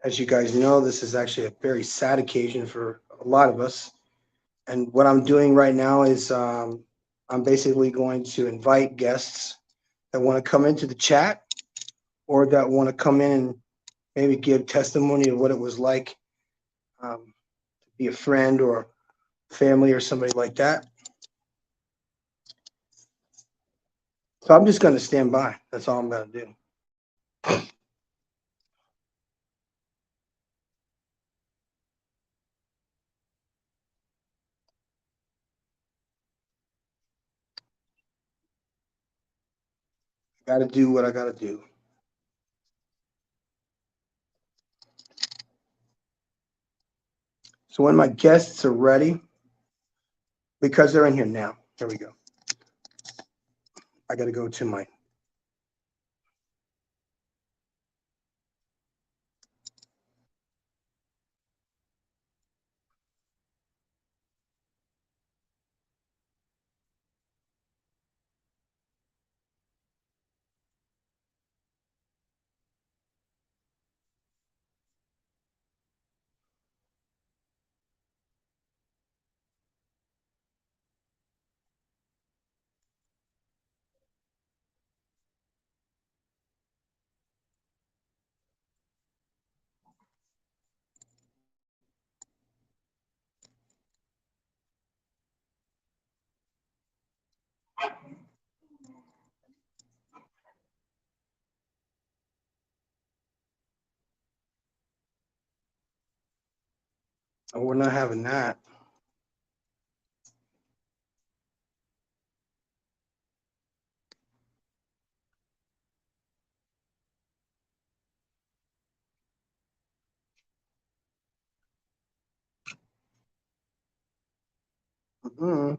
As you guys know, this is actually a very sad occasion for a lot of us. And what I'm doing right now is I'm basically going to invite guests that want to come into the chat or that want to come in and maybe give testimony of what it was like to be a friend or family or somebody like that. So I'm just going to stand by. That's all I'm going to do. Got to do what I got to do. So when my guests are ready, because they're in here now, here we go. I got to go to my Oh, we're not having that. Mm-mm.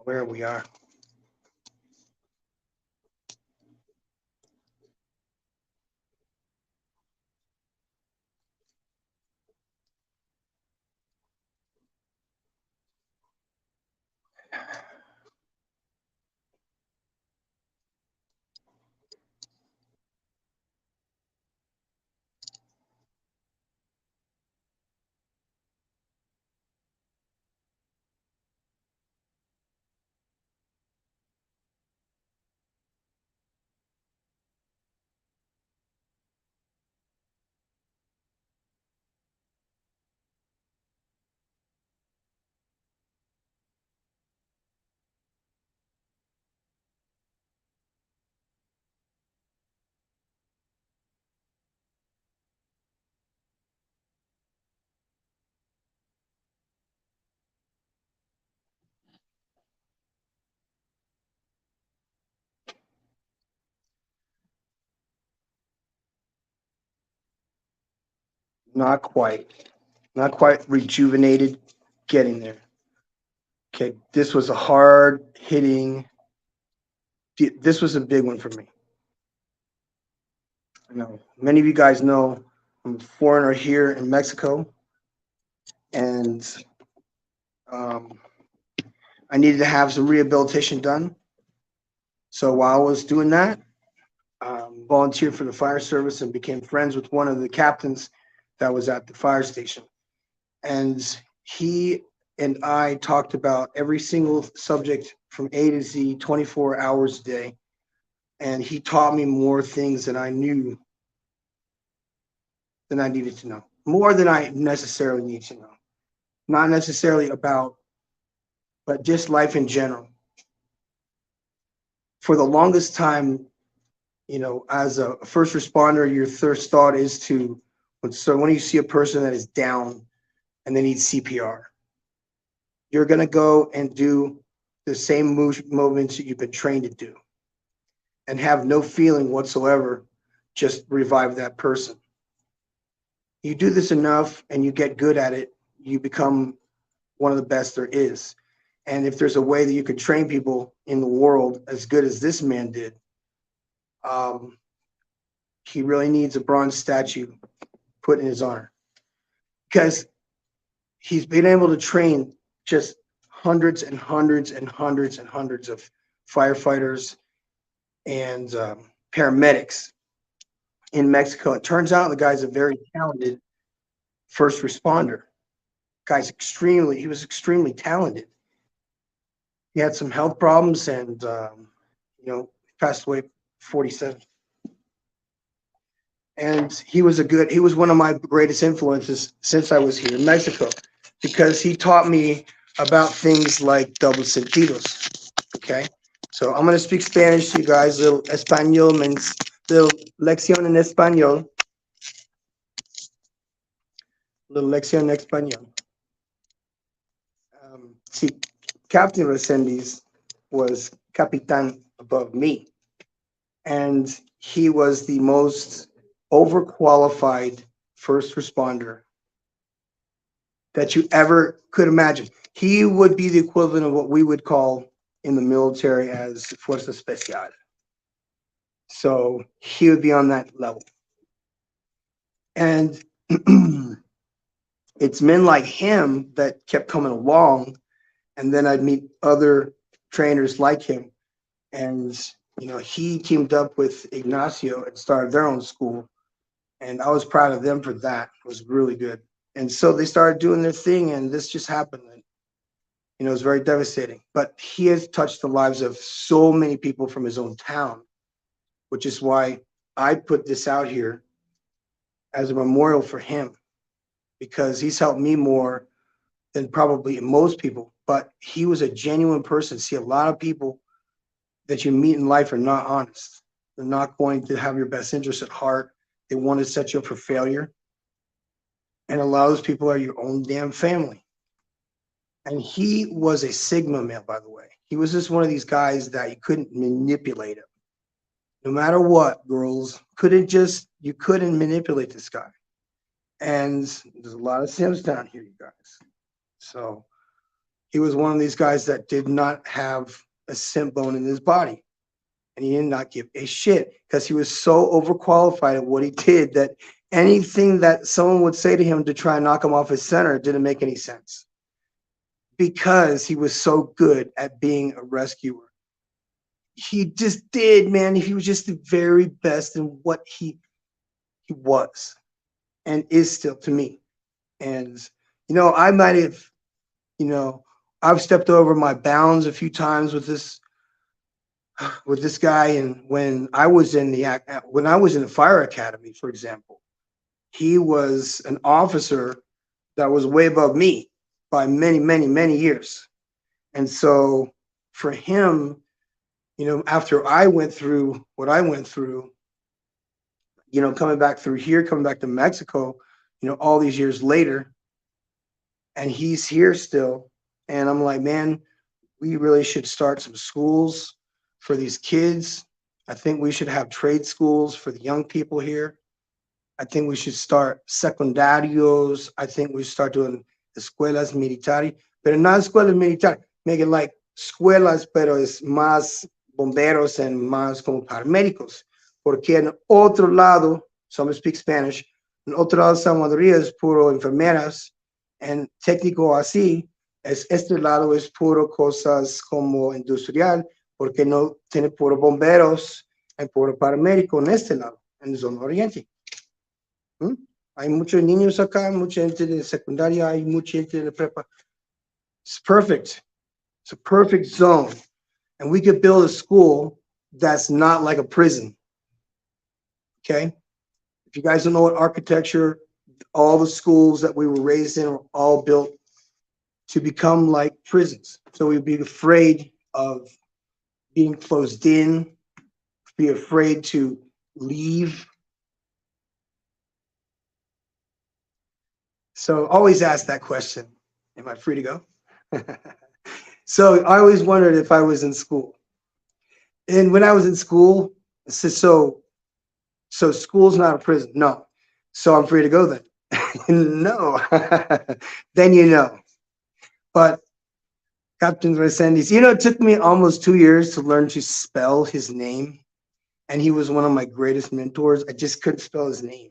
Where we are. Not quite. Not quite rejuvenated. Getting there. Okay, this was a hard hitting. This was a big one for me. I know many of you guys know I'm a foreigner here in Mexico, and um, I needed to have some rehabilitation done. So while I was doing that, volunteered for the fire service and became friends with one of the captains that was at the fire station. And he and I talked about every single subject from A to Z, 24 hours a day. And he taught me more things than I knew than I needed to know, more than I necessarily need to know. Not necessarily about, but just life in general. For the longest time, you know, as a first responder, your first thought is to, so when you see a person that is down and they need CPR, you're going to go and do the same movements that you've been trained to do and have no feeling whatsoever, just revive that person. You do this enough and you get good at it, you become one of the best there is. And if there's a way that you could train people in the world as good as this man did, he really needs a bronze statue put in his honor, because he's been able to train just hundreds and hundreds and hundreds and hundreds of firefighters and paramedics in Mexico. It turns out the guy's a very talented first responder. He was extremely talented. He had some health problems and, passed away 47. And he was one of my greatest influences since I was here in Mexico, because he taught me about things like double sentidos. Okay. So I'm going to speak Spanish to you guys. Little Espanol means little lección en español. Little lección en español. See, Captain Reséndiz was Capitan above me. And he was the most overqualified first responder that you ever could imagine. He would be the equivalent of what we would call in the military as Fuerza Especial. So he would be on that level. And it's men like him that kept coming along. And then I'd meet other trainers like him. And, he teamed up with Ignacio and started their own school. And I was proud of them for that. It was really good. And so they started doing their thing, and this just happened. And, it was very devastating. But he has touched the lives of so many people from his own town, which is why I put this out here as a memorial for him, because he's helped me more than probably most people. But he was a genuine person. See, a lot of people that you meet in life are not honest. They're not going to have your best interest at heart. They want to set you up for failure. And a lot of those people are your own damn family. And he was a Sigma male, by the way. He was just one of these guys that you couldn't manipulate him. No matter what, girls, you couldn't manipulate this guy. And there's a lot of Sims down here, you guys. So he was one of these guys that did not have a simp bone in his body. And he did not give a shit, because he was so overqualified at what he did that anything that someone would say to him to try and knock him off his center didn't make any sense, because he was so good at being a rescuer. He just did, man. He was just the very best in what he was and is still to me. And, I might have, I've stepped over my bounds a few times with this guy. And when I was in the fire academy, for example, he was an officer that was way above me by many, many, many years. And so for him, after I went through what I went through, coming back through here, coming back to Mexico, all these years later, and he's here still. And I'm like, man, we really should start some schools for these kids. I think we should have trade schools for the young people here. I think we should start secundarios. I think we should start doing escuelas militares, pero not escuelas militares. Make it like escuelas, pero es más bomberos and más como paramédicos. Porque en otro lado, some speak Spanish, en otro lado Salvadoria es puro enfermeras, and técnico así, este lado es puro cosas como industrial, porque no tiene puro bomberos y puro paramédico en este lado, en la zona oriente. Hay muchos niños acá, mucha gente de secundaria, hay mucha gente de prepa. It's perfect. It's a perfect zone. And we could build a school that's not like a prison. Okay? If you guys don't know what architecture, all the schools that we were raised in were all built to become like prisons. So we'd be afraid of being closed in, be afraid to leave. So always ask that question, am I free to go? So I always wondered if I was in school. And when I was in school, I said, so school's not a prison. No. So I'm free to go then. No. Then you know. But Captain Reséndiz, it took me almost 2 years to learn to spell his name. And he was one of my greatest mentors. I just couldn't spell his name,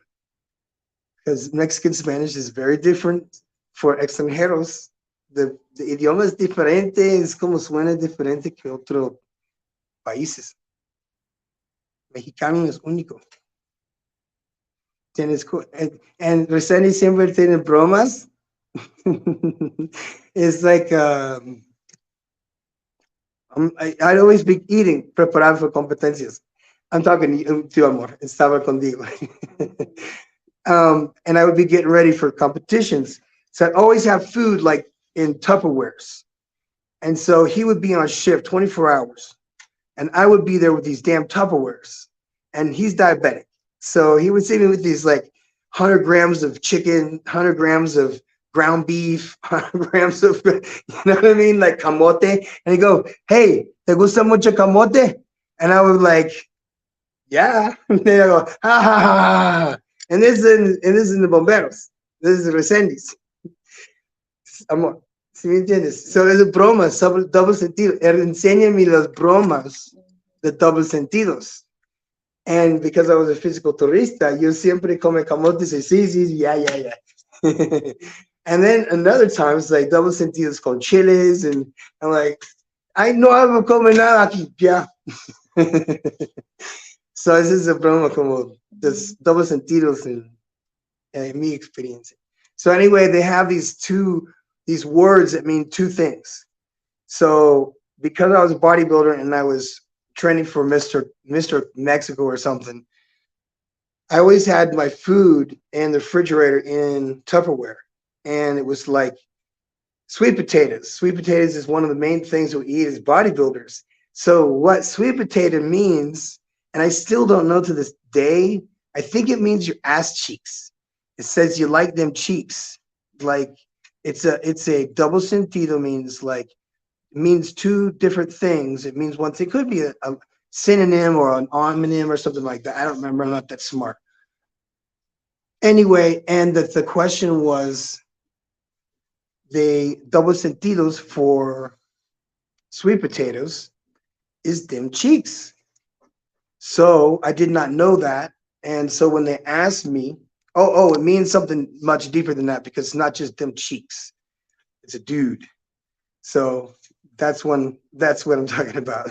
because Mexican Spanish is very different for extranjeros. The idioma es diferente, es como suena diferente que otros países. Mexicano es único. Tienes, and Reséndiz siempre tiene bromas. It's like, I'd always be eating, preparar for competencias. I'm talking to you, amor. Estaba contigo. And I would be getting ready for competitions. So I'd always have food like in Tupperwares. And so he would be on shift 24 hours. And I would be there with these damn Tupperwares. And he's diabetic. So he would see me with these like 100 grams of chicken, 100 grams of ground beef, 100 grams of, you know what I mean? Like camote. And he'd go, hey, ¿te gusta mucho camote? And I would like, yeah. And they go, ha ha ha ha. And this is in the bomberos. This is Reséndiz. Amor, ¿sí me entiendes? So es broma, double sentido. Enséñame las bromas de double sentidos. And because I was a physical turista, yo siempre come camote y say, sí, yeah. And then another time, it's like double sentidos con chiles. And I'm like, I no hago come nada aquí, yeah. So this is a broma como this double sentidos in mi experiencia. So anyway, they have these words that mean two things. So because I was a bodybuilder and I was training for Mr. Mexico or something, I always had my food in the refrigerator in Tupperware. And it was like sweet potatoes. Sweet potatoes is one of the main things we eat as bodybuilders. So what sweet potato means, and I still don't know to this day, I think it means your ass cheeks. It says you like them cheeks. Like it's a double sentido, means like, it means two different things. It means one thing. It could be a synonym or an homonym or something like that. I don't remember. I'm not that smart. Anyway, and the question was the double sentidos for sweet potatoes is them cheeks. So I did not know that. And so when they asked me, it means something much deeper than that, because it's not just them cheeks. It's a dude. So that's what I'm talking about.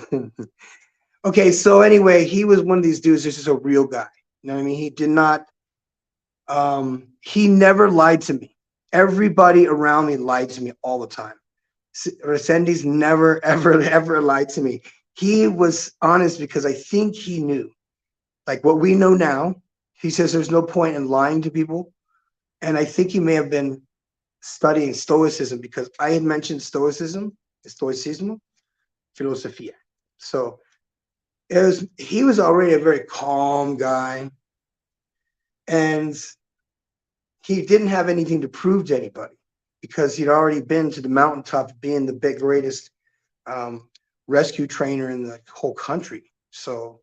Okay, so anyway, he was one of these dudes. This is a real guy. You know what I mean? He did not, he never lied to me. Everybody around me lied to me all the time. Reséndiz never, ever lied to me. He was honest because I think he knew, like what we know now. He says there's no point in lying to people. And I think he may have been studying Stoicism, because I had mentioned Stoicismo, filosofía. So he was already a very calm guy. And he didn't have anything to prove to anybody, because he'd already been to the mountaintop, being the greatest rescue trainer in the whole country. So,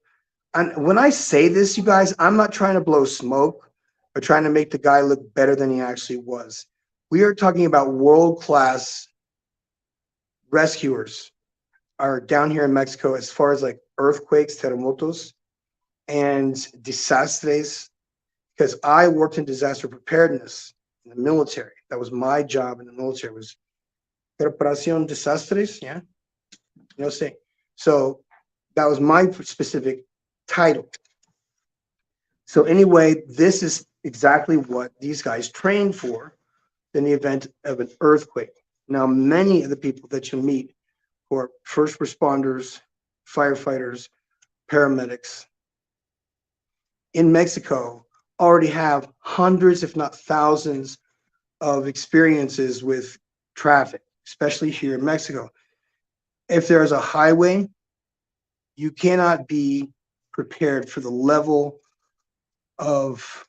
and when I say this, you guys, I'm not trying to blow smoke or trying to make the guy look better than he actually was. We are talking about world-class rescuers are down here in Mexico, as far as like earthquakes, terremotos, and desastres, because I worked in disaster preparedness in the military. That was my job in the military, was preparación desastres, yeah? You know, say. So that was my specific title. So anyway, this is exactly what these guys trained for in the event of an earthquake. Now, many of the people that you meet who are first responders, firefighters, paramedics in Mexico already have hundreds, if not thousands, of experiences with traffic, especially here in Mexico. If there's a highway, you cannot be prepared for the level of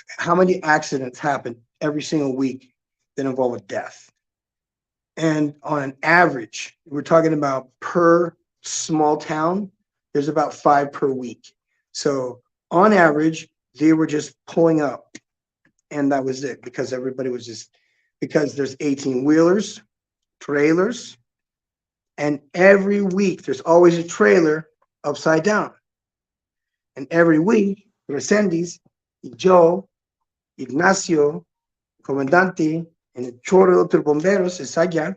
how many accidents happen every single week that involve a death. And on an average, we're talking about per small town, there's about 5 per week. So on average, they were just pulling up, and that was it, because everybody was just, because there's 18-wheelers, trailers, and every week there's always a trailer upside down. And every week, Reséndiz, yo, Ignacio, Comandante, and a chorro de otros bomberos is allá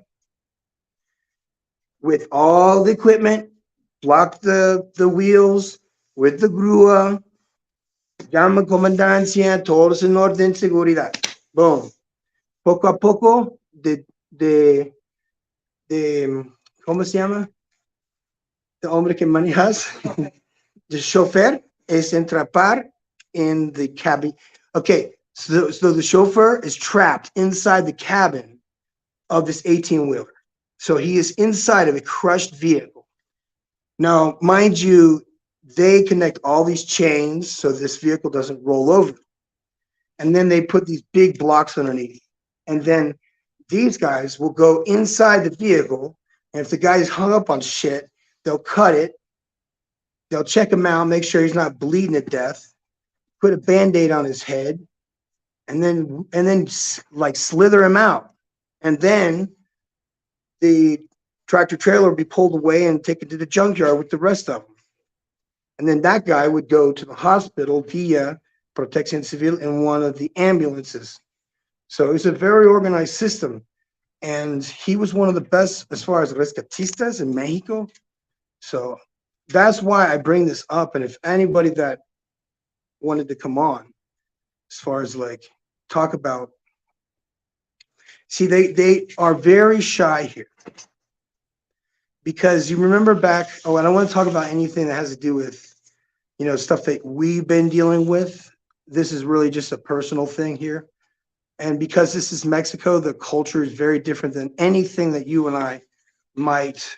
with all the equipment, block the wheels with the grua, Llama comandancia, todos en orden, seguridad. Boom. Poco a poco, de ¿cómo se llama? El hombre que manejas, the chauffeur, es entrapar in the cabin. Okay, so the chauffeur is trapped inside the cabin of this 18-wheeler. So he is inside of a crushed vehicle. Now, mind you, they connect all these chains so this vehicle doesn't roll over. And then they put these big blocks underneath. And then these guys will go inside the vehicle. And if the guy's hung up on shit, they'll cut it. They'll check him out, make sure he's not bleeding to death, put a Band-Aid on his head, and then like slither him out. And then the tractor trailer would be pulled away and taken to the junkyard with the rest of them. And then that guy would go to the hospital via Protección Civil in one of the ambulances. So it's a very organized system. And he was one of the best as far as rescatistas in Mexico. So that's why I bring this up. And if anybody that wanted to come on, as far as like talk about, see, they are very shy here. Because you remember back, I don't want to talk about anything that has to do with, stuff that we've been dealing with. This is really just a personal thing here. And because this is Mexico, the culture is very different than anything that you and I might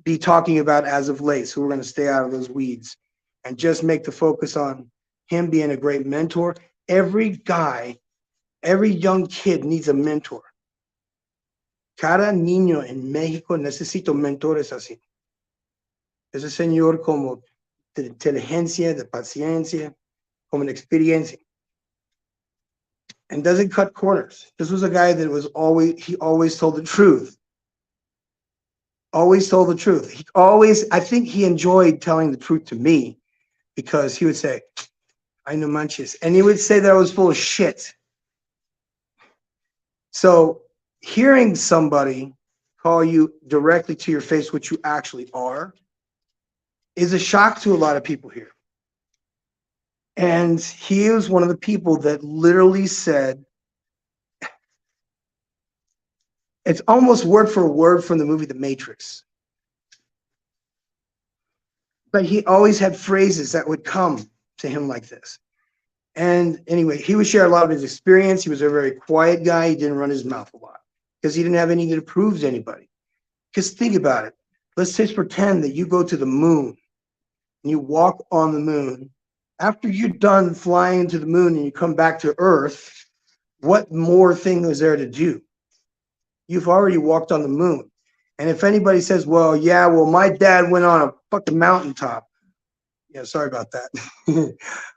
be talking about as of late. So we're going to stay out of those weeds and just make the focus on him being a great mentor. Every guy, every young kid needs a mentor. Cada niño en México necesita mentores así. Ese señor como de inteligencia, de paciencia, como una experiencia. And doesn't cut corners. This was a guy that he always told the truth. Always told the truth. I think he enjoyed telling the truth to me because he would say, I no manches. And he would say that I was full of shit. So hearing somebody call you directly to your face, what you actually are, is a shock to a lot of people here. And he was one of the people that literally said, it's almost word for word from the movie The Matrix. But he always had phrases that would come to him like this. And anyway, he would share a lot of his experience. He was a very quiet guy. He didn't run his mouth a lot because he didn't have anything to prove to anybody. Because think about it. Let's just pretend that you go to the moon and you walk on the moon. After you're done flying to the moon and you come back to Earth, what more thing is there to do? You've already walked on the moon. And if anybody says, well, my dad went on a fucking mountaintop. Yeah, sorry about that.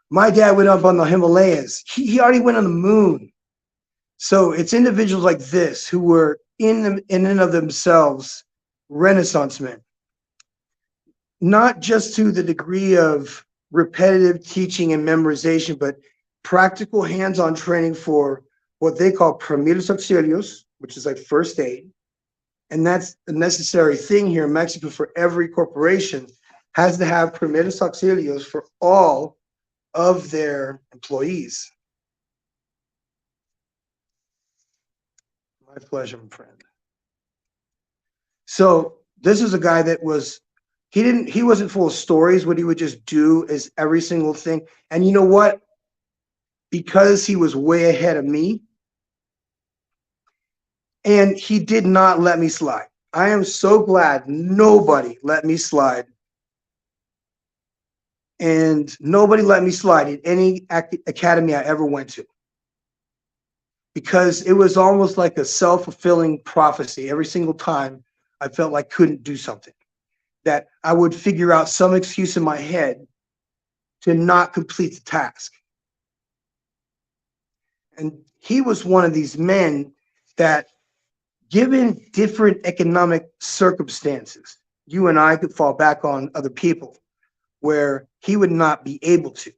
My dad went up on the Himalayas. He already went on the moon. So it's individuals like this who were in and of themselves Renaissance men. Not just to the degree of repetitive teaching and memorization, but practical hands-on training for what they call primeros auxilios, which is like first aid. And that's a necessary thing here in Mexico for every corporation has to have primeros auxilios for all of their employees. My pleasure, my friend. So this is a guy that he wasn't full of stories. What he would just do is every single thing. And you know what? Because he was way ahead of me, and he did not let me slide. I am so glad nobody let me slide. And nobody let me slide in any academy I ever went to. Because it was almost like a self-fulfilling prophecy. Every single time I felt like I couldn't do something, that I would figure out some excuse in my head to not complete the task. And he was one of these men that, given different economic circumstances, you and I could fall back on other people where he would not be able to.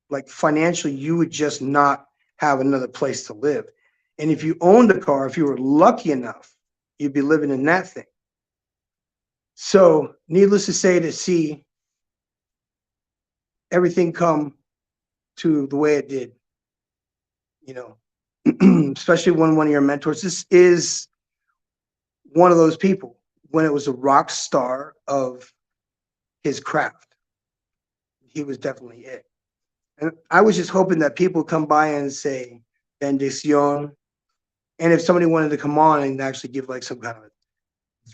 Like financially, you would just not have another place to live. And if you owned a car, if you were lucky enough, you'd be living in that thing. So needless to say, to see everything come to the way it did, you know, especially when one of your mentors, this is one of those people when it was a rock star of his craft. He was definitely it. And I was just hoping that people come by and say, bendición. And if somebody wanted to come on and actually give like some kind of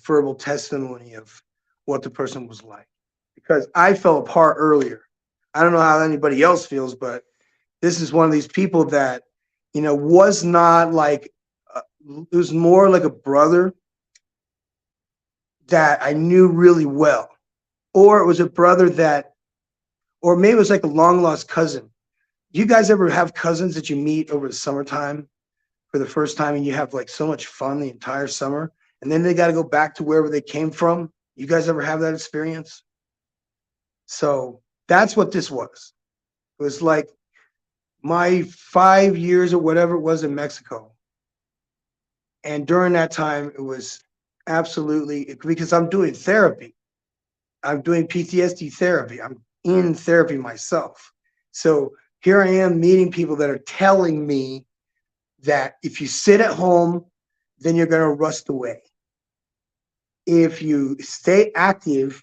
verbal testimony of what the person was like. Because I fell apart earlier. I don't know how anybody else feels, but this is one of these people that, you know, was not like, it was more like a brother that I knew really well. Or it was a brother that, or maybe it was like a long lost cousin. You guys ever have cousins that you meet over the summertime for the first time and you have like so much fun the entire summer and then they got to go back to wherever they came from? You guys ever have that experience? So that's what this was. It was like my 5 years or whatever it was in Mexico. And during that time, it was absolutely, because I'm doing therapy. I'm doing PTSD therapy. I'm in therapy myself. So here I am meeting people that are telling me that if you sit at home, then you're going to rust away. If you stay active,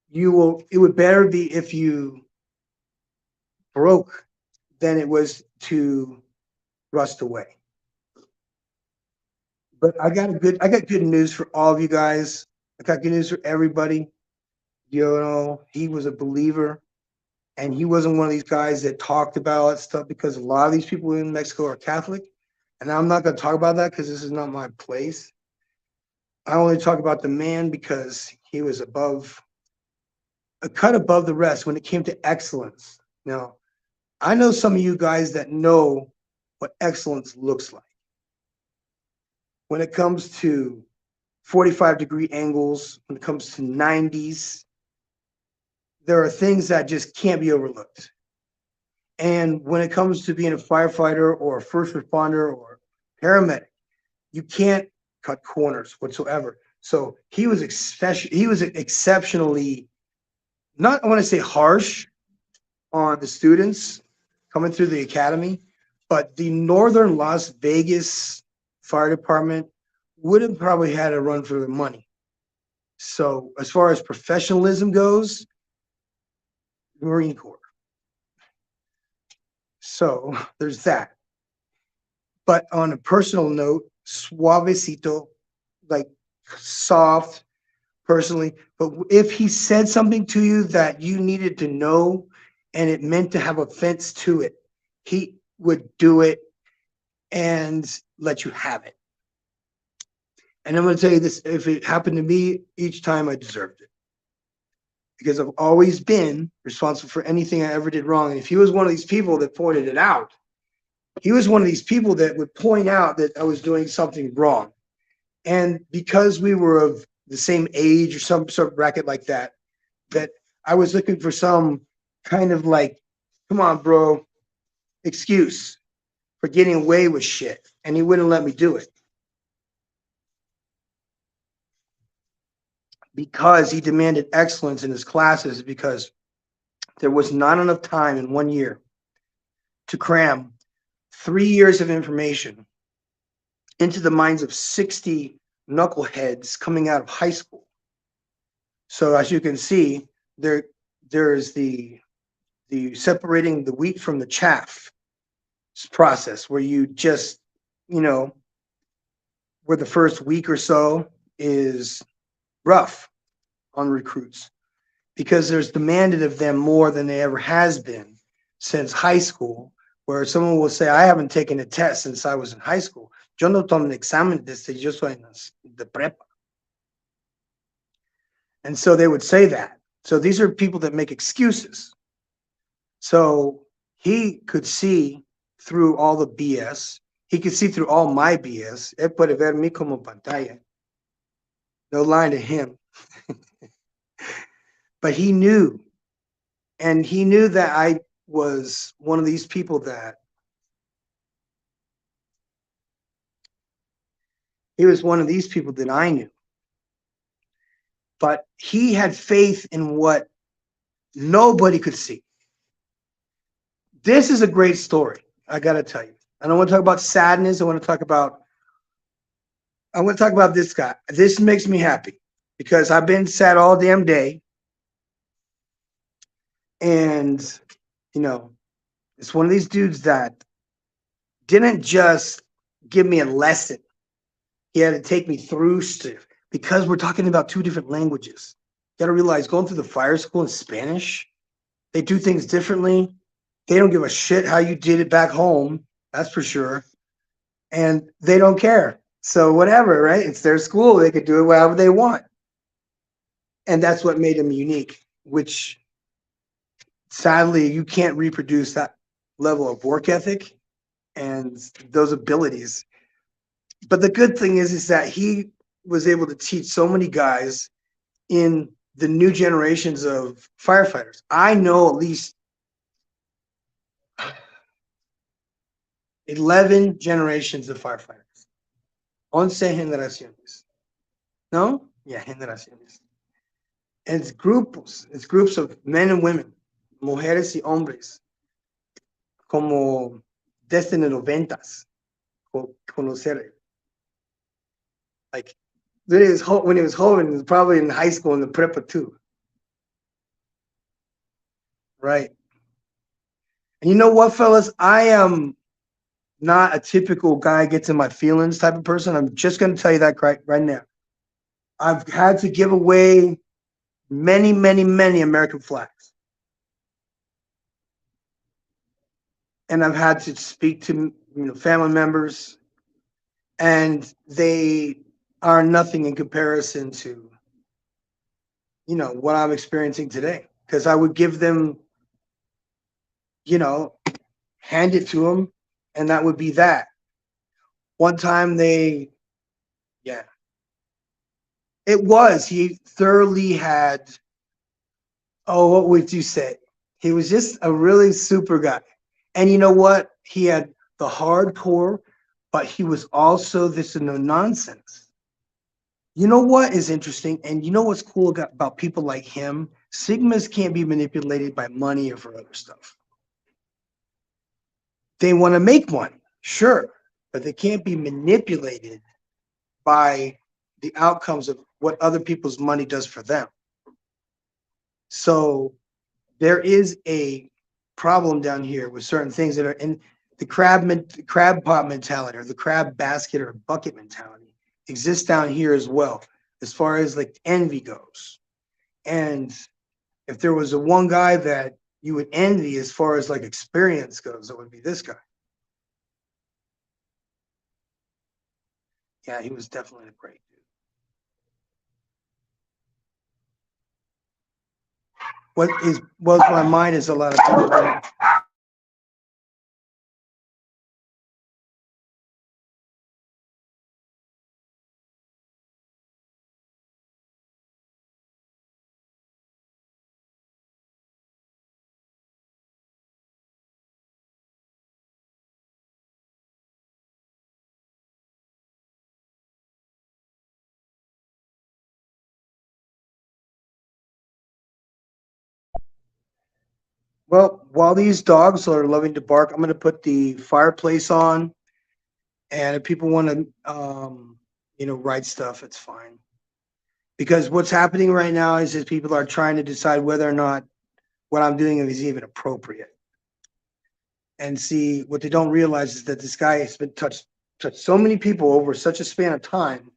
you will, it would better be if you broke than it was to rust away. But I got good news for all of you guys. I got good news for everybody. You know, he was a believer and he wasn't one of these guys that talked about all that stuff, because a lot of these people in Mexico are Catholic. And I'm not going to talk about that because this is not my place. I only talk about the man because he was above, a cut above the rest when it came to excellence. Now, I know some of you guys that know what excellence looks like. When it comes to 45-degree angles, when it comes to 90s, there are things that just can't be overlooked. And when it comes to being a firefighter or a first responder or paramedic, you can't cut corners whatsoever. So he was exceptionally, not I want to say harsh on the students coming through the academy, but the Northern Las Vegas Fire Department would have probably had a run for the money. So as far as professionalism goes, Marine Corps. So there's that. But on a personal note, suavecito, like soft, personally. But if he said something to you that you needed to know and it meant to have offense to it, he would do it and let you have it. And I'm going to tell you this, if it happened to me, each time I deserved it. Because I've always been responsible for anything I ever did wrong. And if he was one of these people that pointed it out, he was one of these people that would point out that I was doing something wrong. And because we were of the same age or some sort of bracket like that, that I was looking for some kind of like, come on, bro, excuse for getting away with shit. And he wouldn't let me do it. Because he demanded excellence in his classes, because there was not enough time in 1 year to cram 3 years of information into the minds of 60 knuckleheads coming out of high school. So as you can see, there's the separating the wheat from the chaff process, where you just, you know, where the first week or so is rough on recruits, because there's demanded of them more than there ever has been since high school, where someone will say, I haven't taken a test since I was in high school. Yo no tomo un examen desde yo soy de prepa. And so they would say that. So these are people that make excuses. So he could see through all the BS. He could see through all my BS. Él puede ver mí como pantalla. No line to him. But he knew. And he knew that I was one of these people that he was one of these people that I knew. But he had faith in what nobody could see. This is a great story. I got to tell you. I don't want to talk about sadness. I want to talk about this guy. This makes me happy because I've been sad all damn day. And, you know, it's one of these dudes that didn't just give me a lesson. He had to take me through stuff because we're talking about two different languages. You got to realize going through the fire school in Spanish, they do things differently. They don't give a shit how you did it back home. That's for sure. And they don't care. So whatever, right? It's their school. They could do it however they want. And that's what made him unique, which sadly you can't reproduce that level of work ethic and those abilities. But the good thing is that he was able to teach so many guys in the new generations of firefighters. I know at least 11 generations of firefighters. 11 generaciones. No? Yeah, generaciones. And it's groups of men and women, mujeres y hombres, como desde los 90s, conocer. Like, when he was home, he was probably in high school in the prepa too. Right. And you know what, fellas? I am not a typical guy gets in my feelings type of person. I'm just going to tell you that right now. I've had to give away many, many, many American flags. And I've had to speak to family members, and they are nothing in comparison to what I'm experiencing today. Because I would give them, hand it to them, and that would be that. One time he thoroughly had, what would you say? He was just a really super guy. And you know what? He had the hardcore, but he was also this no nonsense. You know what is interesting? And you know what's cool about people like him? Sigmas can't be manipulated by money or for other stuff. They want to make money, sure, but they can't be manipulated by the outcomes of what other people's money does for them. So there is a problem down here with certain things that are in the crab pot mentality, or the crab basket or bucket mentality exists down here as well, as far as like envy goes. And if there was a one guy that you would envy as far as like experience goes, it would be this guy. Yeah, he was definitely a great dude. What my mind is a lot of people. Well, while these dogs are loving to bark, I'm going to put the fireplace on. And if people want to, write stuff, it's fine. Because what's happening right now is that people are trying to decide whether or not what I'm doing is even appropriate. And see, what they don't realize is that this guy has been touched so many people over such a span of time.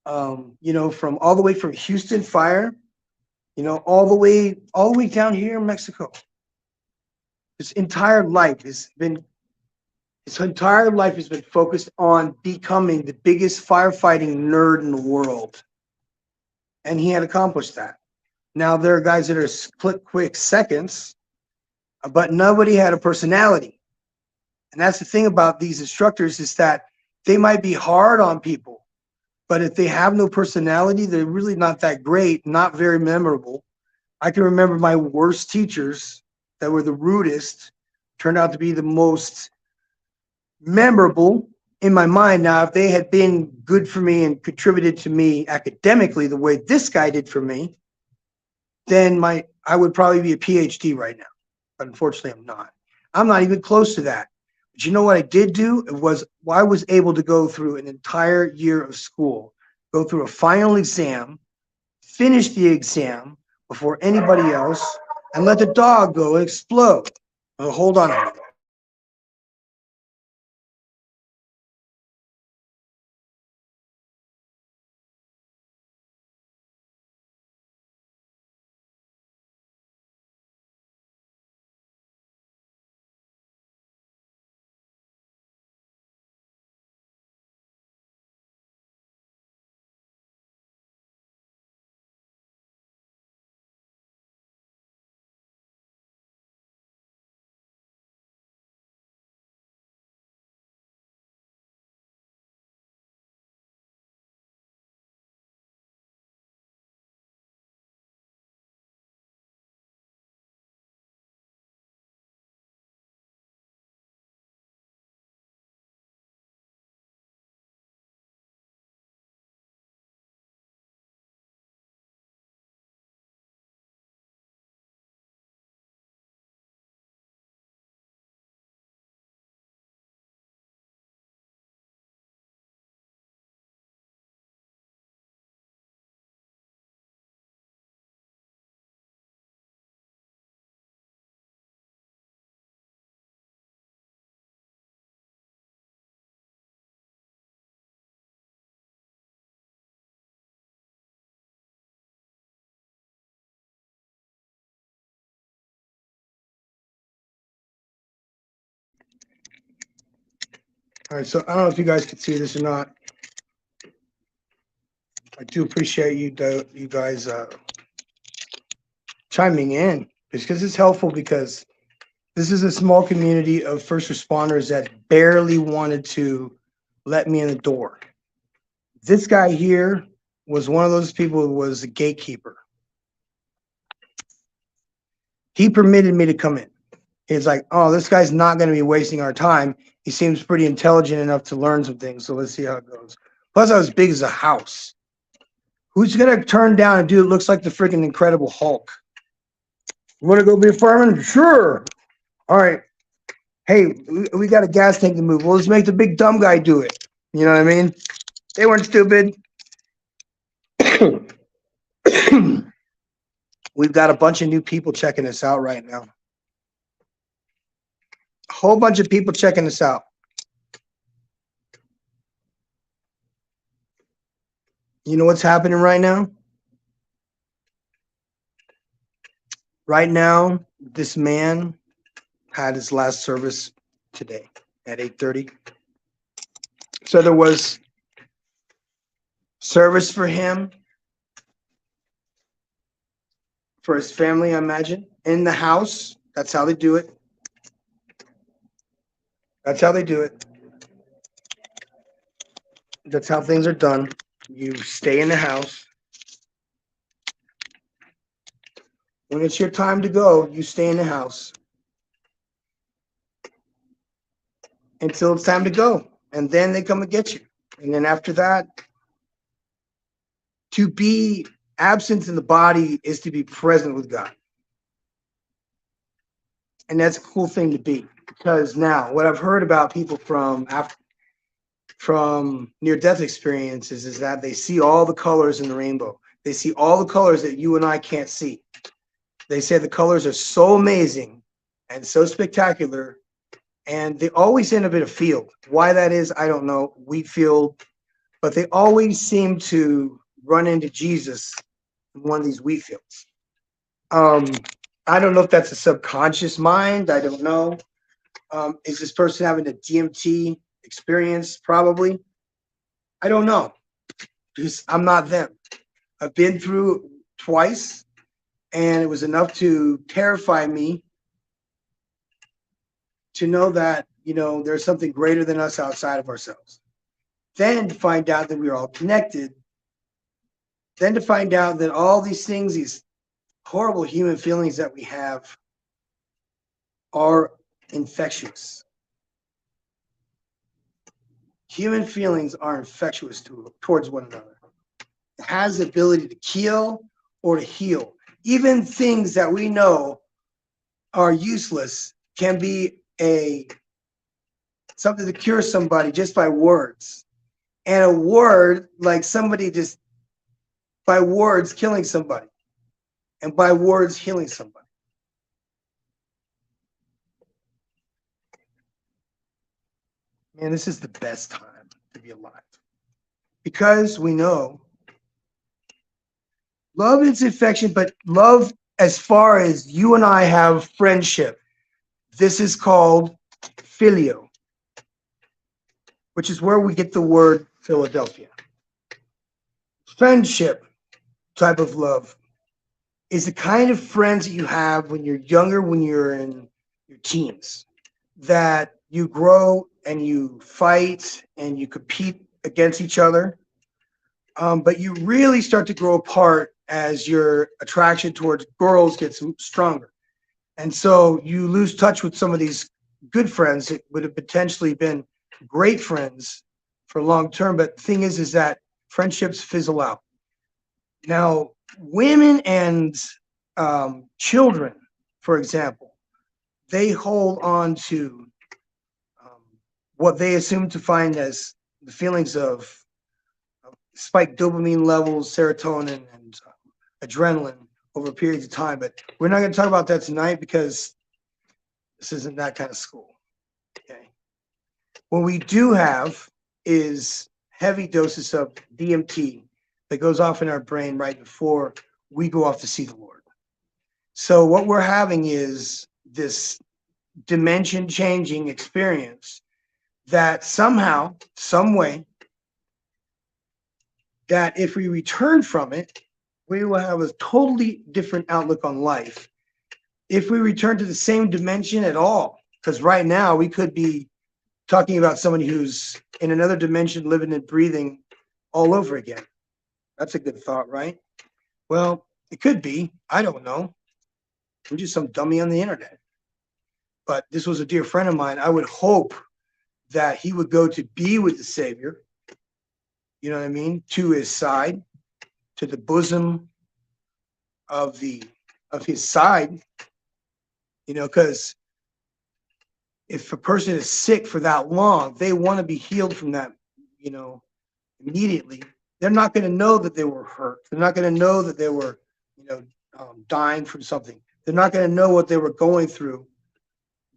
From all the way from Houston fire, all the way down here in Mexico. His entire life has been focused on becoming the biggest firefighting nerd in the world. And he had accomplished that. Now there are guys that are quick seconds, but nobody had a personality. And that's the thing about these instructors, is that they might be hard on people, but if they have no personality, they're really not that great, not very memorable. I can remember my worst teachers that were the rudest turned out to be the most memorable in my mind. Now, if they had been good for me and contributed to me academically the way this guy did for me, then I would probably be a PhD right now. But unfortunately, I'm not. I'm not even close to that. But you know what I did do? It was I was able to go through an entire year of school, go through a final exam, finish the exam before anybody else, and let the dog go and explode. Hold on a minute. All right, so I don't know if you guys can see this or not. I do appreciate you guys chiming in because it's helpful because this is a small community of first responders that barely wanted to let me in the door. This guy here was one of those people who was a gatekeeper. He permitted me to come in. He's like, oh, this guy's not going to be wasting our time. He seems pretty intelligent enough to learn some things, so let's see how it goes. Plus, I was big as a house. Who's going to turn down a dude that looks like the freaking Incredible Hulk? You want to go be a fireman? Sure. All right. Hey, we got a gas tank to move. Well, let's make the big dumb guy do it. You know what I mean? They weren't stupid. We've got a bunch of new people checking us out right now. A whole bunch of people checking us out. You know what's happening right now? Right now, this man had his last service today at 8:30. So there was service for him, for his family, I imagine, in the house. That's how they do it. That's how they do it. That's how things are done. You stay in the house. When it's your time to go, you stay in the house until it's time to go. And then they come and get you. And then after that, to be absent in the body is to be present with God. And that's a cool thing to be. Because now, what I've heard about people from near-death experiences is that they see all the colors in the rainbow. They see all the colors that you and I can't see. They say the colors are so amazing and so spectacular, and they always end up in a field. Why that is, I don't know, wheat field, but they always seem to run into Jesus in one of these wheat fields. I don't know if that's a subconscious mind. I don't know. Is this person having a DMT experience? Probably. I don't know, because I'm not them. I've been through twice, and it was enough to terrify me to know that, you know, there's something greater than us outside of ourselves. Then to find out that we are all connected. Then to find out that all these things, these horrible human feelings that we have, are infectious. Human feelings are infectious towards one another. It has the ability to kill or to heal. Even things that we know are useless can be something to cure somebody just by words. And a word, like somebody just by words killing somebody, and by words healing somebody. Man, this is the best time to be alive. Because we know love is affection, but love as far as you and I have friendship, this is called filio, which is where we get the word Philadelphia. Friendship type of love is the kind of friends that you have when you're younger, when you're in your teens, that you grow and you fight and you compete against each other. But you really start to grow apart as your attraction towards girls gets stronger. And so you lose touch with some of these good friends that would have potentially been great friends for long term. But the thing is that friendships fizzle out. Now, women and children, for example, they hold on to what they assume to find as the feelings of spiked dopamine levels, serotonin, and adrenaline over periods of time. But we're not going to talk about that tonight because this isn't that kind of school. Okay. What we do have is heavy doses of DMT that goes off in our brain right before we go off to see the Lord. So what we're having is this dimension-changing experience that somehow, some way, that if we return from it, we will have a totally different outlook on life. If we return to the same dimension at all, because right now we could be talking about somebody who's in another dimension, living and breathing all over again. That's a good thought, right? Well, it could be. I don't know. I'm just some dummy on the internet. But this was a dear friend of mine. I would hope that he would go to be with the Savior, you know what I mean, to his side, to the bosom of his side, you know, because if a person is sick for that long, they want to be healed from that, you know, immediately. They're not going to know that they were hurt. They're not going to know that they were, you know, dying from something. They're not going to know what they were going through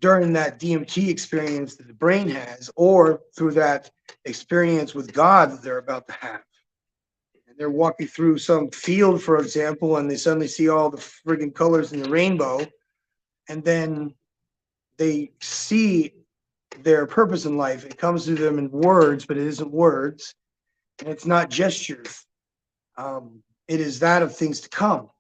during that DMT experience that the brain has, or through that experience with God that they're about to have. And they're walking through some field, for example, and they suddenly see all the friggin' colors in the rainbow, and then they see their purpose in life. It comes to them in words, but it isn't words, and it's not gestures. It is that of things to come.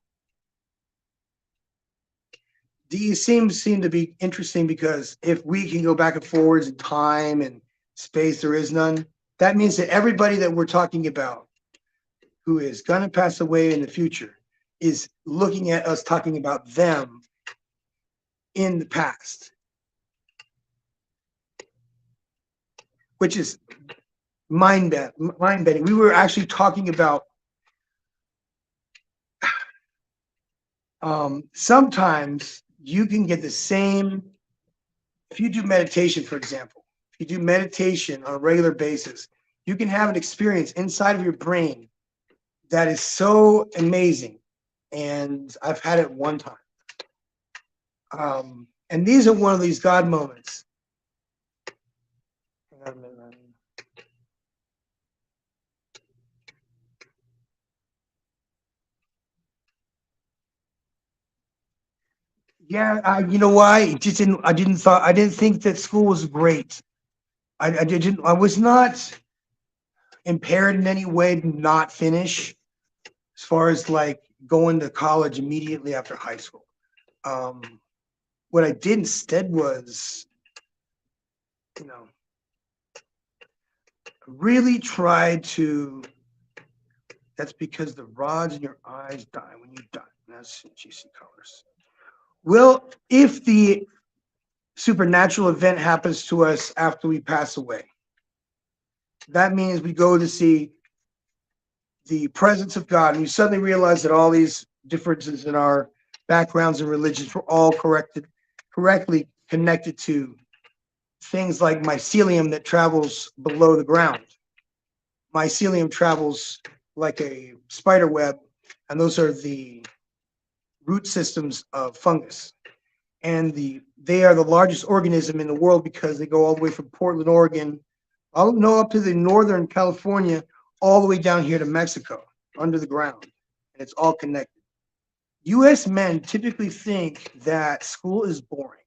These seem to be interesting because if we can go back and forwards in time and space, there is none. That means that everybody that we're talking about who is going to pass away in the future is looking at us talking about them in the past, which is mind-bending. We were actually talking about sometimes you can get the same, if you do meditation, for example, if you do meditation on a regular basis, you can have an experience inside of your brain that is so amazing. And I've had it one time. And these are one of these God moments. Hang on a minute. Yeah, you know why? I didn't think that school was great. I was not impaired in any way to not finish, as far as like going to college immediately after high school. What I did instead was, you know, really try to. That's because the rods in your eyes die when you die. That's GC colors. Well, if the supernatural event happens to us after we pass away, that means we go to see the presence of God, and you suddenly realize that all these differences in our backgrounds and religions were all correctly connected to things like mycelium that travels below the ground. Mycelium travels like a spider web, and those are the root systems of fungus. And they are the largest organism in the world because they go all the way from Portland, Oregon, up to the northern California, all the way down here to Mexico, under the ground. And it's all connected. U.S. men typically think that school is boring.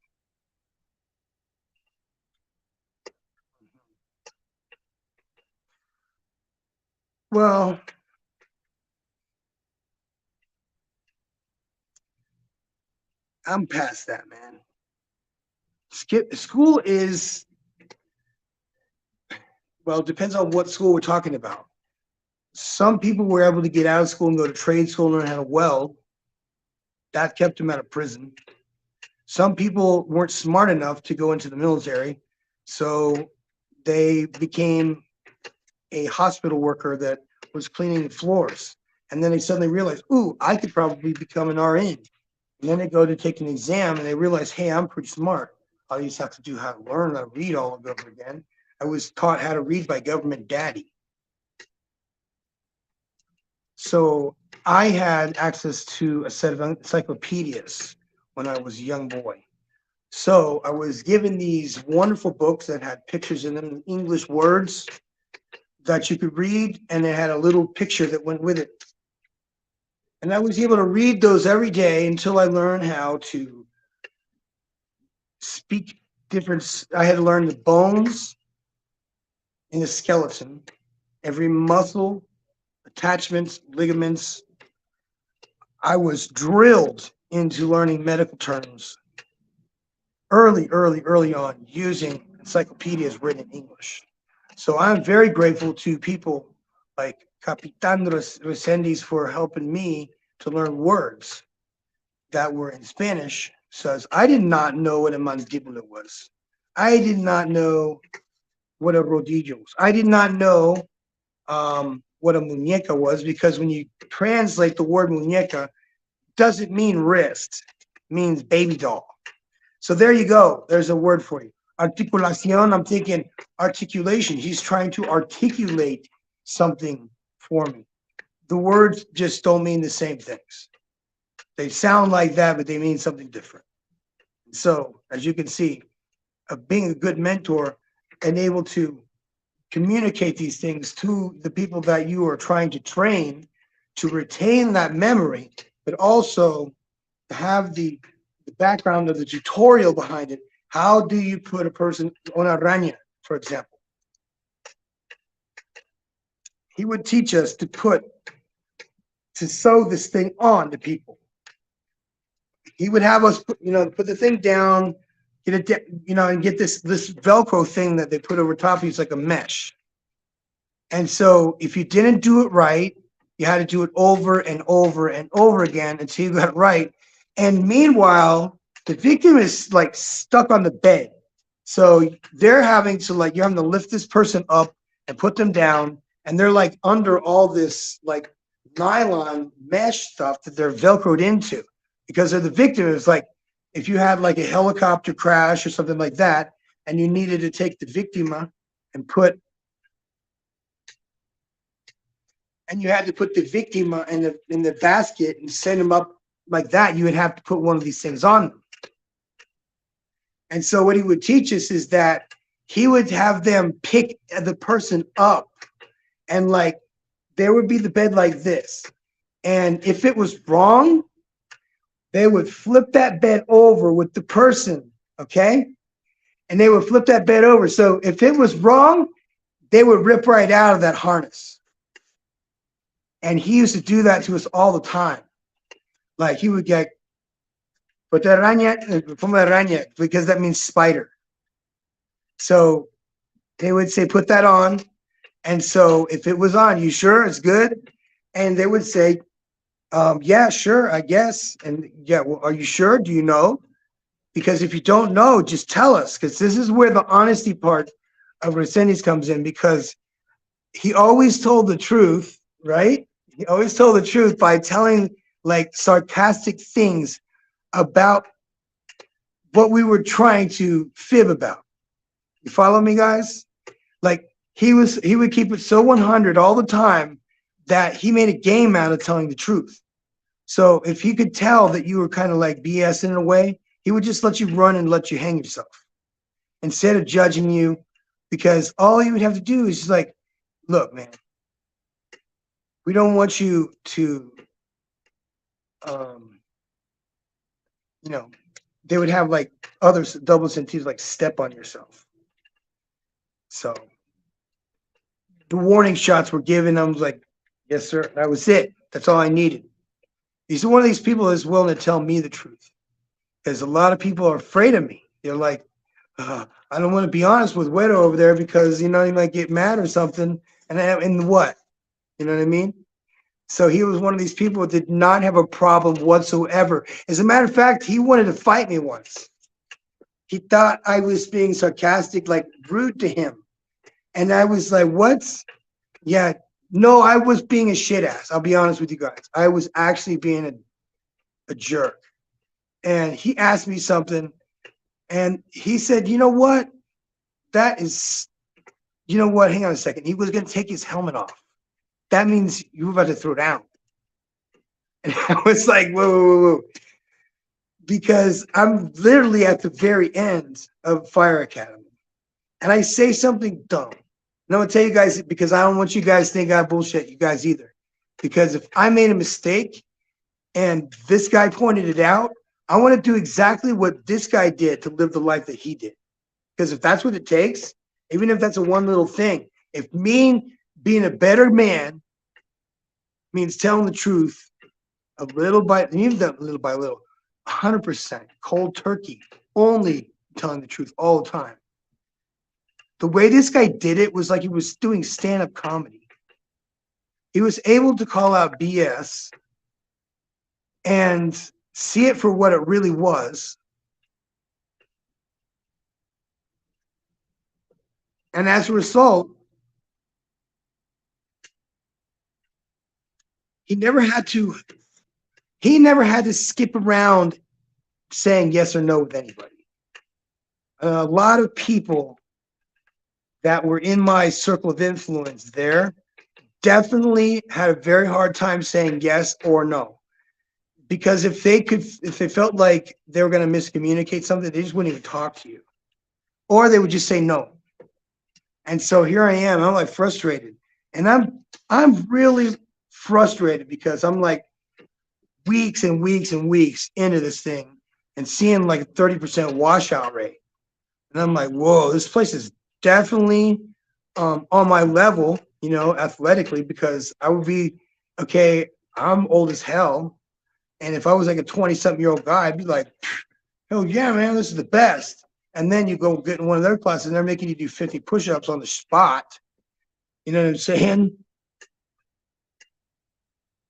Well, I'm past that, man. School is, well, it depends on what school we're talking about. Some people were able to get out of school and go to trade school and learn how to weld. That kept them out of prison. Some people weren't smart enough to go into the military, so they became a hospital worker that was cleaning floors. And then they suddenly realized, ooh, I could probably become an RN. And then they go to take an exam and they realize, hey, I'm pretty smart. I just have to do how to learn how to read all over again. I was taught how to read by government daddy. So I had access to a set of encyclopedias when I was a young boy. So I was given these wonderful books that had pictures in them, English words that you could read, and it had a little picture that went with it. And I was able to read those every day until I learned how to speak different. I had to learn the bones in the skeleton, every muscle, attachments, ligaments. I was drilled into learning medical terms early on using encyclopedias written in English. So I'm very grateful to people like Captain Reséndiz for helping me to learn words that were in Spanish. Says I did not know what a mandíbula was. I did not know what a rodillo was. I did not know what a muñeca was, because when you translate the word muñeca, it doesn't mean wrist, it means baby doll. So there you go. There's a word for you. Articulación, I'm thinking articulation. He's trying to articulate something for me. The words just don't mean the same things. They sound like that, but they mean something different. So as you can see, being a good mentor and able to communicate these things to the people that you are trying to train to retain that memory, but also have the background of the tutorial behind it. How do you put a person on a araña, for example? He would teach us to sew this thing on to people. He would have us put the thing down, get it, and get this Velcro thing that they put over top of you. It's like a mesh. And so if you didn't do it right, you had to do it over and over and over again until you got it right. And meanwhile, the victim is like stuck on the bed. So they're having to you're having to lift this person up and put them down. And they're like under all this like nylon mesh stuff that they're Velcroed into, because they're the victim. It's like if you had like a helicopter crash or something like that, and you needed to take the victima and you had to put the victima in the basket and send them up like that, you would have to put one of these things on them. And so what he would teach us is that he would have them pick the person up, and like there would be the bed like this. And if it was wrong, they would flip that bed over with the person, okay? And they would flip that bed over. So if it was wrong, they would rip right out of that harness. And he used to do that to us all the time. Like he would get, porque that means spider. So they would say, put that on. And so if it was on, you sure it's good? And they would say, yeah, sure, I guess. And yeah, well, are you sure? Do you know? Because if you don't know, just tell us, because this is where the honesty part of Reséndiz comes in, because he always told the truth, right? He always told the truth by telling like sarcastic things about what we were trying to fib about. You follow me, guys? Like he would keep it so 100 all the time that he made a game out of telling the truth. So if he could tell that you were kind of like BSing in a way, he would just let you run and let you hang yourself instead of judging you, because all you would have to do is just like, look, man, we don't want you to, you know, they would have like other double sentences like step on yourself. So the warning shots were given. I was like, yes, sir. That was it. That's all I needed. He's one of these people that's willing to tell me the truth. Because a lot of people are afraid of me. They're like, I don't want to be honest with Wedo over there because, you know, he might get mad or something. And what? You know what I mean? So he was one of these people that did not have a problem whatsoever. As a matter of fact, he wanted to fight me once. He thought I was being sarcastic, like rude to him. And I was like, what? Yeah, no, I was being a shit ass. I'll be honest with you guys. I was actually being a jerk. And he asked me something. And he said, you know what? That is, you know what? Hang on a second. He was going to take his helmet off. That means you were about to throw down. And I was like, whoa, whoa, whoa, whoa. Because I'm literally at the very end of Fire Academy. And I say something dumb. And I'm going to tell you guys, because I don't want you guys to think I bullshit you guys either. Because if I made a mistake and this guy pointed it out, I want to do exactly what this guy did to live the life that he did. Because if that's what it takes, even if that's a one little thing, if me being a better man means telling the truth a little by, even that little by little, 100%, cold turkey, only telling the truth all the time. The way this guy did it was like he was doing stand-up comedy. He was able to call out BS and see it for what it really was. And as a result, he never had to skip around saying yes or no with anybody. A lot of people that were in my circle of influence there definitely had a very hard time saying yes or no. Because if they felt like they were going to miscommunicate something, they just wouldn't even talk to you. Or they would just say no. And so here I am, I'm like frustrated. And I'm really frustrated because I'm like weeks and weeks and weeks into this thing and seeing like a 30% washout rate. And I'm like, whoa, this place is definitely on my level, you know, athletically, because I would be, okay, I'm old as hell. And if I was like a 20-something-year-old guy, I'd be like, hell yeah, man, this is the best. And then you go get in one of their classes and they're making you do 50 push-ups on the spot. You know what I'm saying?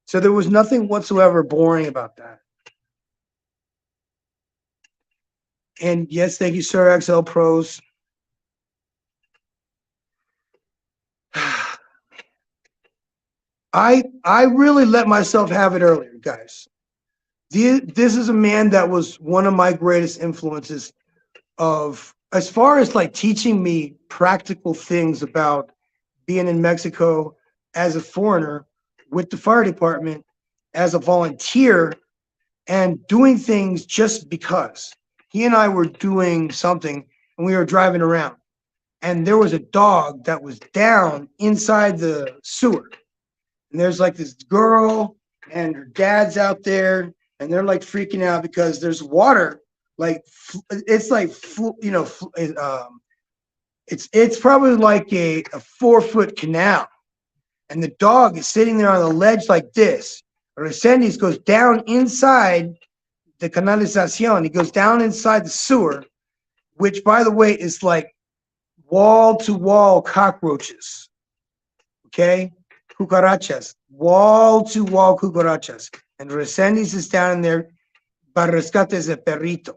So there was nothing whatsoever boring about that. And yes, thank you, Sir XL Pros. I really let myself have it earlier, guys. This is a man that was one of my greatest influences of, as far as like teaching me practical things about being in Mexico as a foreigner with the fire department, as a volunteer, and doing things just because. He and I were doing something and we were driving around and there was a dog that was down inside the sewer. And there's like this girl and her dad's out there and they're like freaking out because there's water. Like it's like, you know, it's probably like a 4-foot canal. And the dog is sitting there on the ledge like this. Reséndiz goes down inside the canalización. He goes down inside the sewer, which, by the way, is like wall-to-wall cockroaches. Okay? Cucarachas. Wall-to-wall cucarachas. And Reséndiz is down in there para rescates de perrito.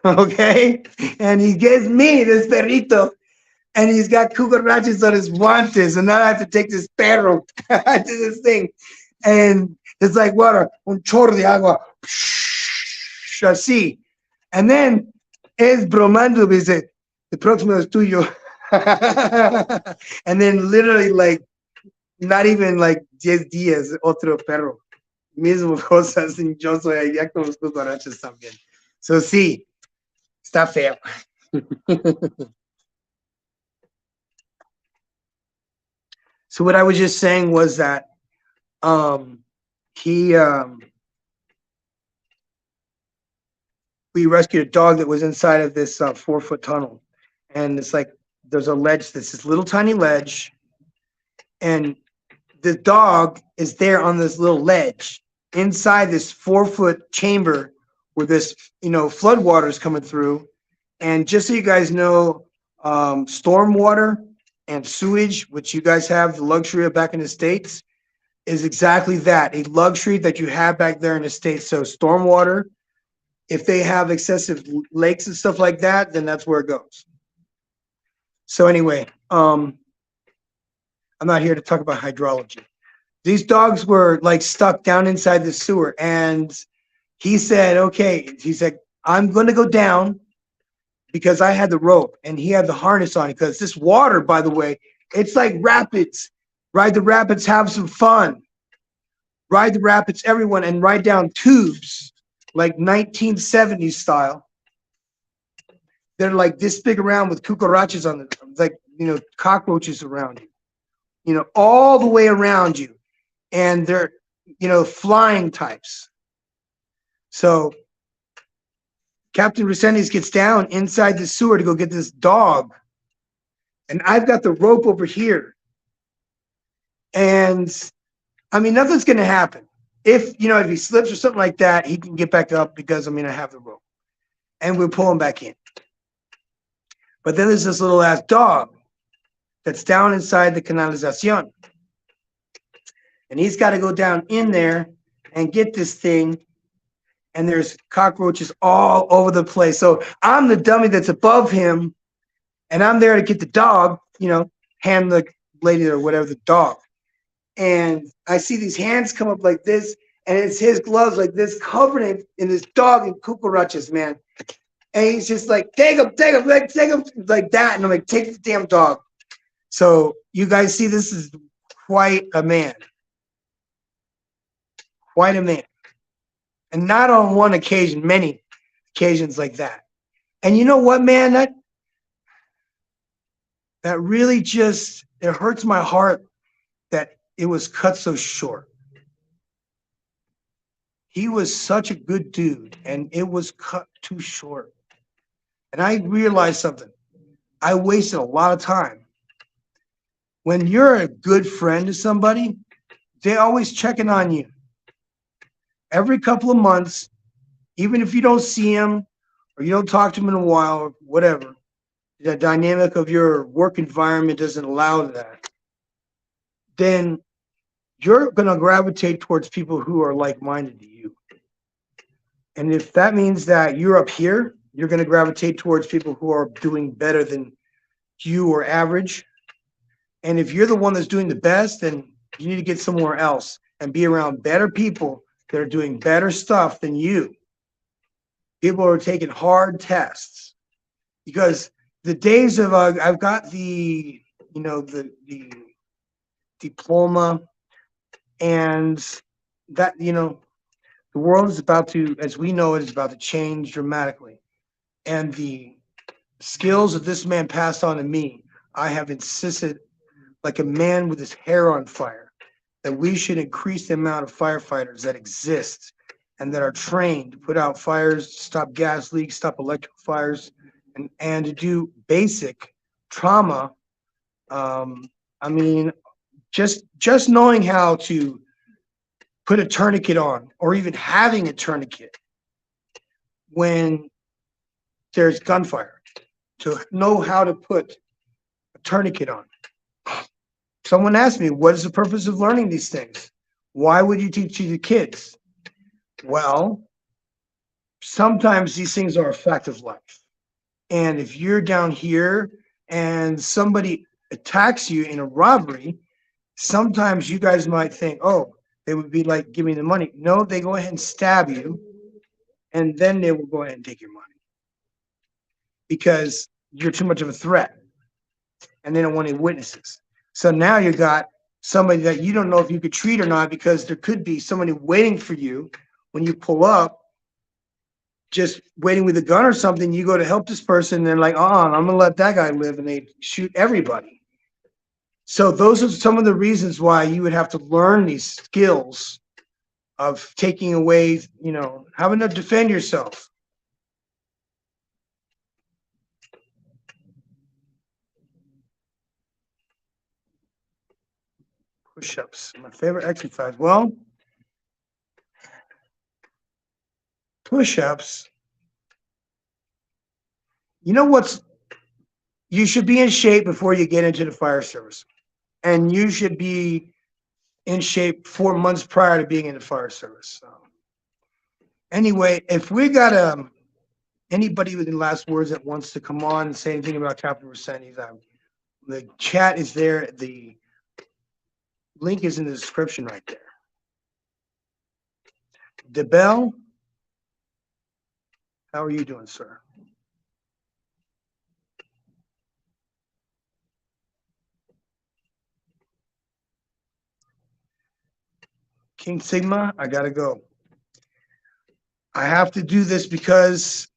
Okay? And he gives me this perrito. And he's got cucarachas on his guantes. And now I have to take this perro to this thing. And it's like water, un chorro de agua. Así. And then Es bromando, me dice, el próximo es tuyo. And then literally like, not even like 10 días, otro perro. Mismo cosas, y yo soy allá con los cucarachas también. So sí, está feo. So what I was just saying was that he we rescued a dog that was inside of this 4-foot tunnel, and it's like there's a ledge, this little tiny ledge, and the dog is there on this little ledge inside this 4-foot chamber where this flood water is coming through. And just so you guys know, storm water and sewage, which you guys have the luxury of back in the States, is exactly that, a luxury that you have back there in the States. So storm water, if they have excessive lakes and stuff like that, then that's where it goes. So anyway, I'm not here to talk about hydrology. These dogs were like stuck down inside the sewer, and he said, okay, he said, I'm going to go down because I had the rope and he had the harness on, because this water, by the way, it's like rapids. Ride the rapids, have some fun. Ride the rapids, everyone, and ride down tubes like 1970s style. They're like this big around with cucarachas on them, like, cockroaches around you, all the way around you. And they're, flying types. So Captain Reséndiz gets down inside the sewer to go get this dog. And I've got the rope over here. And I mean, nothing's going to happen. If he slips or something like that, he can get back up because, I have the rope. And we'll pull him back in. But then there's this little ass dog that's down inside the canalización. And he's got to go down in there and get this thing. And there's cockroaches all over the place. So I'm the dummy that's above him. And I'm there to get the dog, hand the lady or whatever the dog. And I see these hands come up like this. And it's his gloves like this, covered in this dog and cucarachas, man. And he's just like, take him, like that. And I'm like, take the damn dog. So you guys see, this is quite a man. Quite a man. And not on one occasion, many occasions like that. And you know what, man? That really just, it hurts my heart that it was cut so short. He was such a good dude, and it was cut too short. And I realized something. I wasted a lot of time. When you're a good friend to somebody, they're always checking on you. Every couple of months, even if you don't see him or you don't talk to him in a while or whatever, the dynamic of your work environment doesn't allow that, then you're going to gravitate towards people who are like-minded to you. And if that means that you're up here, you're going to gravitate towards people who are doing better than you or average. And if you're the one that's doing the best, then you need to get somewhere else and be around better people that are doing better stuff than you. People are taking hard tests, because the days of I've got the the diploma, and that the world is about to, as we know it, is about to change dramatically. And the skills that this man passed on to me, I have insisted, like a man with his hair on fire, that we should increase the amount of firefighters that exist and that are trained to put out fires, stop gas leaks, stop electrical fires, and to do basic trauma. Just knowing how to put a tourniquet on, or even having a tourniquet when there's gunfire, to know how to put a tourniquet on. Someone asked me, what is the purpose of learning these things? Why would you teach the kids? Well, sometimes these things are a fact of life. And if you're down here and somebody attacks you in a robbery, sometimes you guys might think, oh, they would be like, give me the money. No, they go ahead and stab you, and then they will go ahead and take your money. because you're too much of a threat and they don't want any witnesses. So now you got somebody that you don't know if you could treat or not, because there could be somebody waiting for you when you pull up, just waiting with a gun or something. You go to help this person, and they're like, I'm gonna let that guy live, and they shoot everybody. So those are some of the reasons why you would have to learn these skills of taking away, having to defend yourself. Push-ups, my favorite exercise. Well, push-ups, you should be in shape before you get into the fire service. And you should be in shape 4 months prior to being in the fire service. So, anyway, if we got anybody with the last words that wants to come on and say anything about Captain Reséndiz, the chat is there. The link is in the description right there. DeBell, how are you doing, sir? King Sigma, I gotta go. I have to do this because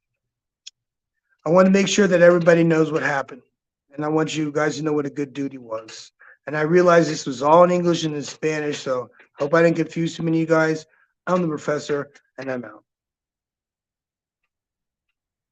I want to make sure that everybody knows what happened. And I want you guys to know what a good duty was. And I realize this was all in English and in Spanish, so hope I didn't confuse too many of you guys. I'm the professor, and I'm out.